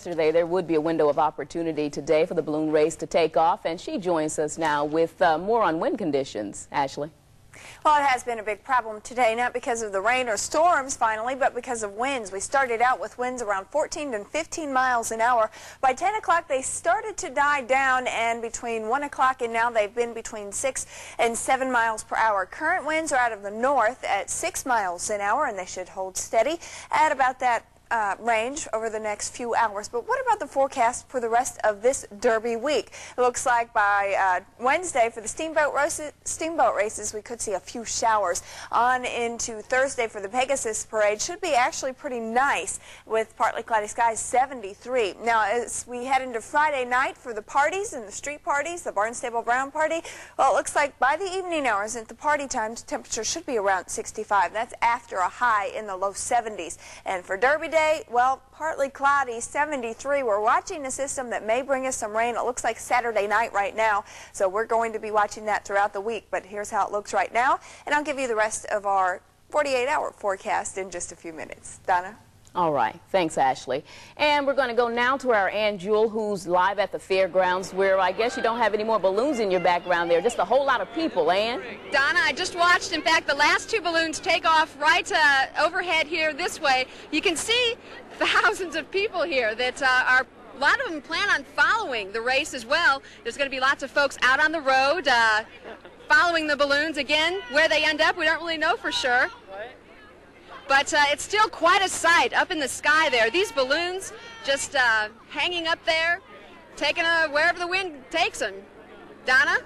yesterday, there would be a window of opportunity today for the balloon race to take off, and she joins us now with more on wind conditions. Ashley. Well, it has been a big problem today, not because of the rain or storms finally, but because of winds. We started out with winds around 14 and 15 miles an hour. By 10 o'clock, they started to die down, and between 1 o'clock and now, they've been between 6 and 7 miles per hour. Current winds are out of the north at 6 miles an hour, and they should hold steady at about that range over the next few hours. But what about the forecast for the rest of this Derby week? It looks like by Wednesday for the steamboat races, we could see a few showers. On into Thursday for the Pegasus Parade should be actually pretty nice with partly cloudy skies, 73. Now, as we head into Friday night for the parties and the street parties, the Barnstable Brown Party, well, it looks like by the evening hours at the party times, temperature should be around 65. That's after a high in the low 70s. And for Derby Day, well, partly cloudy, 73. We're watching a system that may bring us some rain. It looks like Saturday night right now, so we're going to be watching that throughout the week. But here's how it looks right now, and I'll give you the rest of our 48-hour forecast in just a few minutes. Donna? All right. Thanks, Ashley. And we're going to go now to our Ann Jewell, who's live at the fairgrounds, where I guess you don't have any more balloons in your background there. Just a whole lot of people, Ann. Donna, I just watched, in fact, the last two balloons take off right overhead here this way. You can see thousands of people here that are... A lot of them plan on following the race as well. There's going to be lots of folks out on the road following the balloons. Again, where they end up, we don't really know for sure. But it's still quite a sight up in the sky there. These balloons just hanging up there, taking wherever the wind takes them. Donna?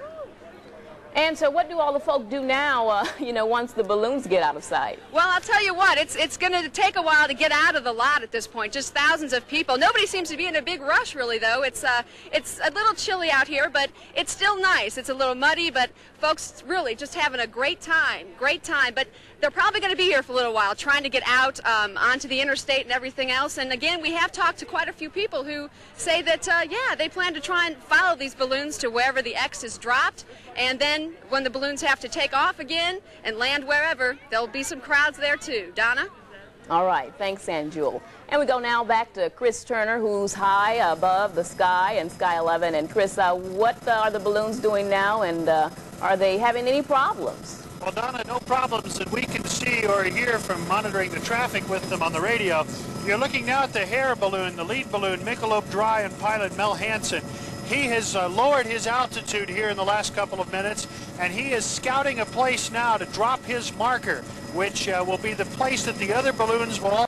And so what do all the folk do now, once the balloons get out of sight? Well, I'll tell you what, it's going to take a while to get out of the lot at this point, just thousands of people. Nobody seems to be in a big rush, really, though. It's a little chilly out here, but it's still nice. It's a little muddy, but folks really just having a great time, But they're probably going to be here for a little while, trying to get out onto the interstate and everything else. And again, we have talked to quite a few people who say that, yeah, they plan to try and follow these balloons to wherever the X is dropped. And then when the balloons have to take off again and land wherever, there'll be some crowds there too. Donna? All right. Thanks, Ann Jewell. And we go now back to Chris Turner, who's high above the sky and Sky 11. And Chris, what are the balloons doing now, and are they having any problems? Well, Donna, no problems that we can see or hear from monitoring the traffic with them on the radio. You're looking now at the Hare balloon, the lead balloon, Michelob Dry, and pilot Mel Hansen. He has lowered his altitude here in the last couple of minutes, and he is scouting a place now to drop his marker, which will be the place that the other balloons will all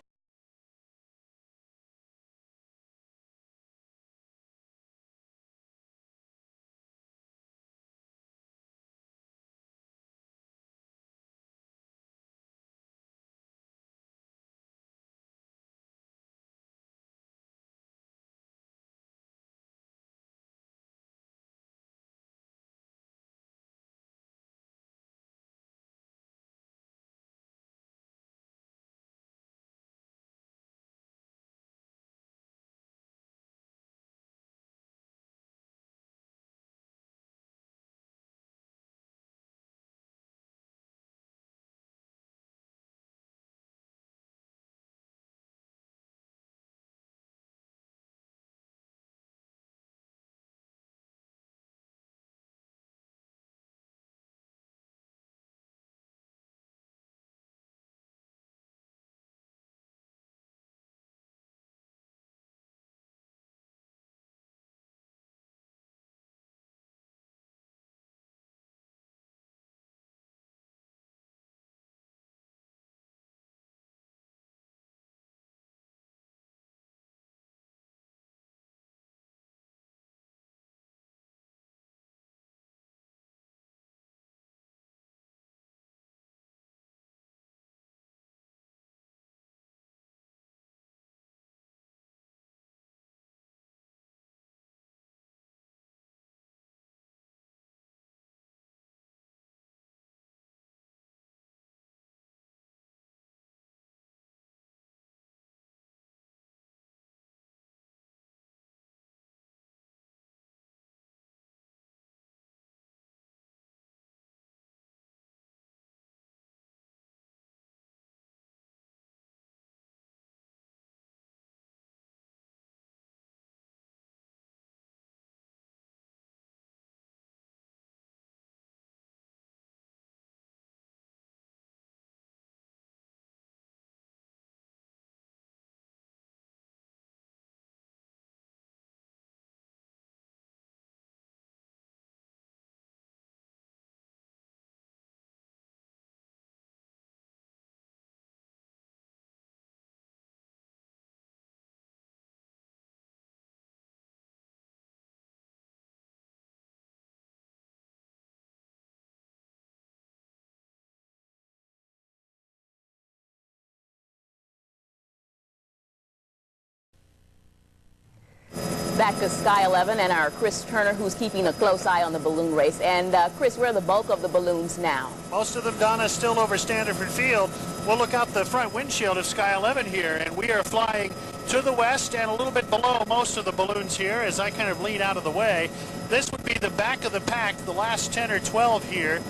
back to Sky 11 and our Chris Turner, who's keeping a close eye on the balloon race. And Chris, where are the bulk of the balloons now? Most of them, Donna, still over Standiford Field. We'll look out the front windshield of Sky 11 here, and we are flying to the west and a little bit below most of the balloons here as I kind of lean out of the way. This would be the back of the pack, the last 10 or 12 here.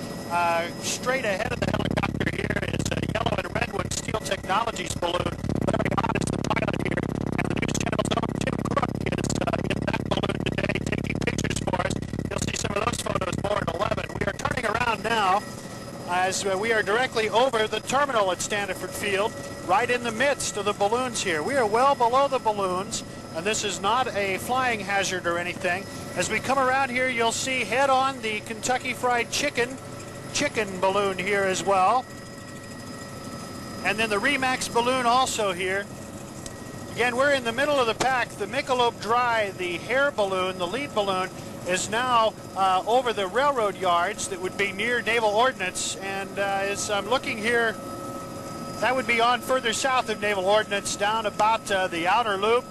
Straight ahead of the helicopter here is a yellow and redwood Steel Technologies balloon. Larry Ott is the pilot here, and the News Channel's own Tim Crook is in that balloon today taking pictures for us. You'll see some of those photos more at 11. We are turning around now as we are directly over the terminal at Standiford Field, right in the midst of the balloons here. We are well below the balloons, and this is not a flying hazard or anything. As we come around here, you'll see head on the Kentucky Fried Chicken balloon here as well. And then the Remax balloon also here. Again, we're in the middle of the pack. The Michelob Dry, the hair balloon, the lead balloon, is now over the railroad yards that would be near Naval Ordnance. And as I'm looking here, that would be on further south of Naval Ordnance, down about the outer loop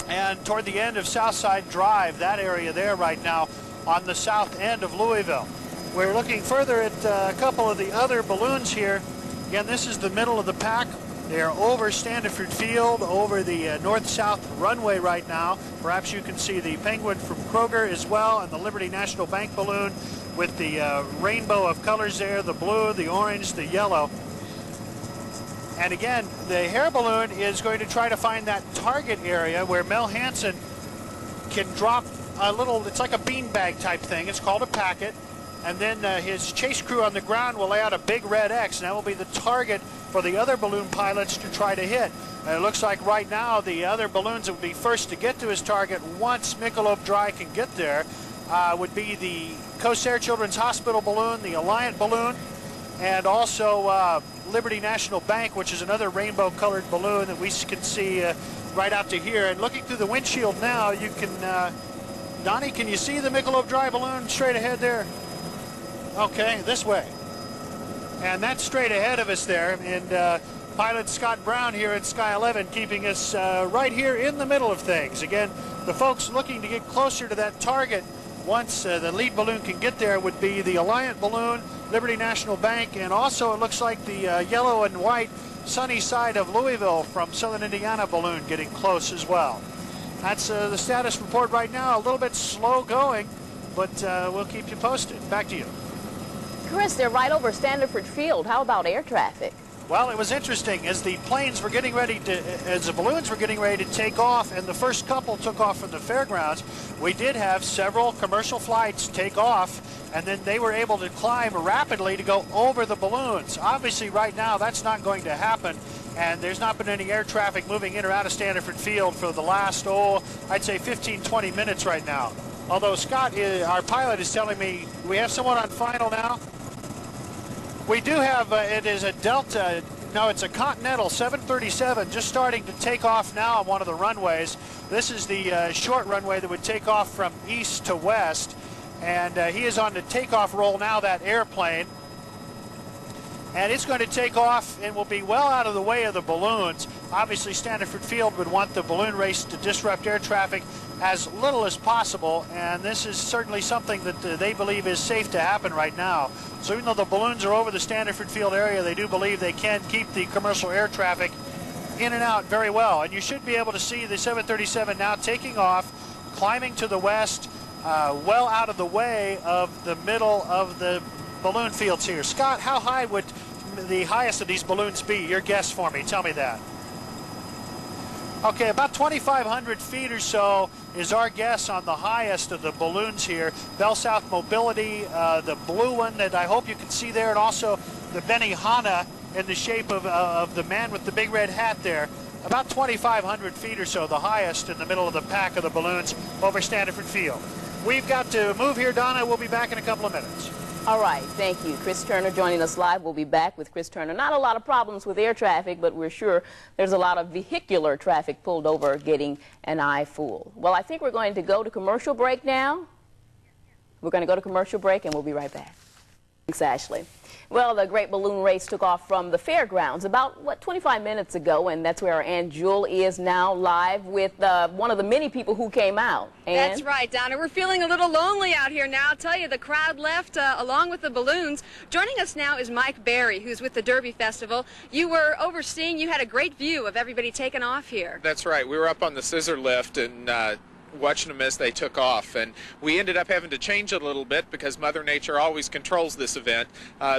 and toward the end of Southside Drive, that area there right now on the south end of Louisville. We're looking further at a couple of the other balloons here. Again, this is the middle of the pack. They are over Standiford Field, over the north-south runway right now. Perhaps you can see the Penguin from Kroger as well, and the Liberty National Bank balloon with the rainbow of colors there, the blue, the orange, the yellow. And again, the hair balloon is going to try to find that target area where Mel Hansen can drop a little, it's like a beanbag type thing. It's called a packet. And then his chase crew on the ground will lay out a big red X, and that will be the target for the other balloon pilots to try to hit. And it looks like right now the other balloons that would be first to get to his target once Michelob Dry can get there would be the Coast Air Children's Hospital balloon, the Alliant balloon, and also Liberty National Bank, which is another rainbow-colored balloon that we can see right out to here. And looking through the windshield now, you can, Donnie, can you see the Michelob Dry balloon straight ahead there? Okay, this way. And that's straight ahead of us there. And pilot Scott Brown here at Sky 11 keeping us right here in the middle of things. Again, the folks looking to get closer to that target once the lead balloon can get there would be the Alliant balloon, Liberty National Bank, and also it looks like the yellow and white sunny side of Louisville from Southern Indiana balloon getting close as well. That's the status report right now. A little bit slow going, but we'll keep you posted. Back to you. Chris, they're right over Standiford Field. How about air traffic? Well, it was interesting as the planes were getting ready to, as the balloons were getting ready to take off, and the first couple took off from the fairgrounds. We did have several commercial flights take off, and then they were able to climb rapidly to go over the balloons. Obviously, right now, that's not going to happen, and there's not been any air traffic moving in or out of Standiford Field for the last, I'd say 15, 20 minutes right now. Although Scott, our pilot, is telling me we have someone on final now. We do have, it is a Delta, no, it's a Continental 737 just starting to take off now on one of the runways. This is the short runway that would take off from east to west. And he is on the takeoff roll now, that airplane. And it's going to take off and will be well out of the way of the balloons. Obviously, Standiford Field would want the balloon race to disrupt air traffic as little as possible, and this is certainly something that they believe is safe to happen right now. So even though the balloons are over the Standiford Field area, they do believe they can keep the commercial air traffic in and out very well. And you should be able to see the 737 now taking off, climbing to the west, well out of the way of the middle of the balloon fields here. Scott, how high would the highest of these balloons be? Your guess for me. Tell me that. Okay, about 2,500 feet or so is our guess on the highest of the balloons here. Bell South Mobility, the blue one that I hope you can see there, and also the Benihana in the shape of the man with the big red hat there. About 2,500 feet or so, the highest in the middle of the pack of the balloons over Standiford Field. We've got to move here, Donna. We'll be back in a couple of minutes. All right, thank you. Chris Turner joining us live. We'll be back with Chris Turner. Not a lot of problems with air traffic, but we're sure there's a lot of vehicular traffic pulled over getting an eye full. Well, I think we're going to go to commercial break now. We're going to go to commercial break, and we'll be right back. Thanks, Ashley. Well, the Great Balloon Race took off from the fairgrounds about, 25 minutes ago, and that's where our Ann Jewell is now live with one of the many people who came out. Ann? That's right, Donna. We're feeling a little lonely out here now. I'll tell you, the crowd left along with the balloons. Joining us now is Mike Berry, who's with the Derby Festival. You were overseeing, you had a great view of everybody taking off here. That's right. We were up on the scissor lift and watching them as they took off, and we ended up having to change it a little bit because Mother Nature always controls this event.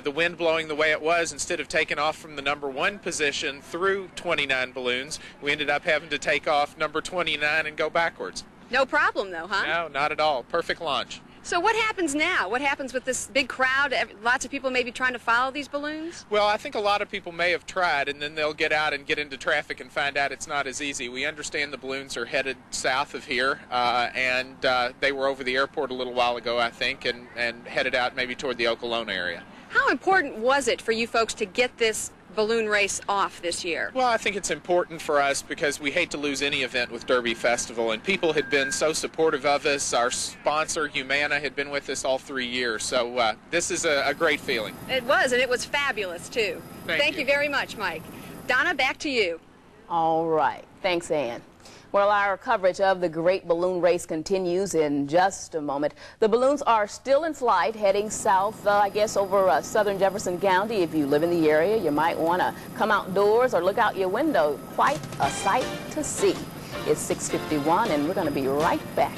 The wind blowing the way it was, instead of taking off from the #1 position through 29 balloons, we ended up having to take off number 29 and go backwards. No problem though, huh? No, not at all. Perfect launch. So what happens now? What happens with this big crowd? Lots of people may be trying to follow these balloons? Well, I think a lot of people may have tried, and then they'll get out and get into traffic and find out it's not as easy. We understand the balloons are headed south of here, and they were over the airport a little while ago, I think, and headed out maybe toward the Okolona area. How important was it for you folks to get this balloon race off this year? Well, I think it's important for us because we hate to lose any event with Derby Festival, and people had been so supportive of us. Our sponsor, Humana, had been with us all 3 years, so this is a great feeling. It was, and it was fabulous, too. Thank you very much, Mike. Donna, back to you. All right. Thanks, Ann. Well, our coverage of the Great Balloon Race continues in just a moment. The balloons are still in flight, heading south, I guess, over southern Jefferson County. If you live in the area, you might want to come outdoors or look out your window. Quite a sight to see. It's 6:51, and we're going to be right back.